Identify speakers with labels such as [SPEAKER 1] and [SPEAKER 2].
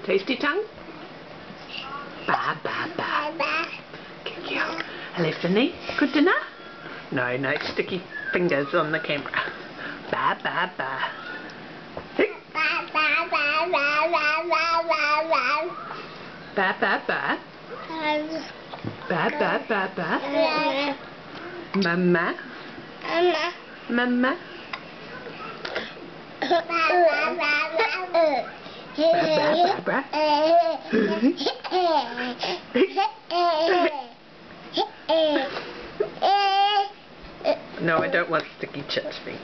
[SPEAKER 1] Tasty tongue? Ba ba ba. Good girl. Hello Finny, good dinner? No, no sticky fingers on the camera. Ba ba ba. Ba ba ba. Ba ba ba ba. Mama. Mama. Ba ba ba. No, I don't want sticky chips feet.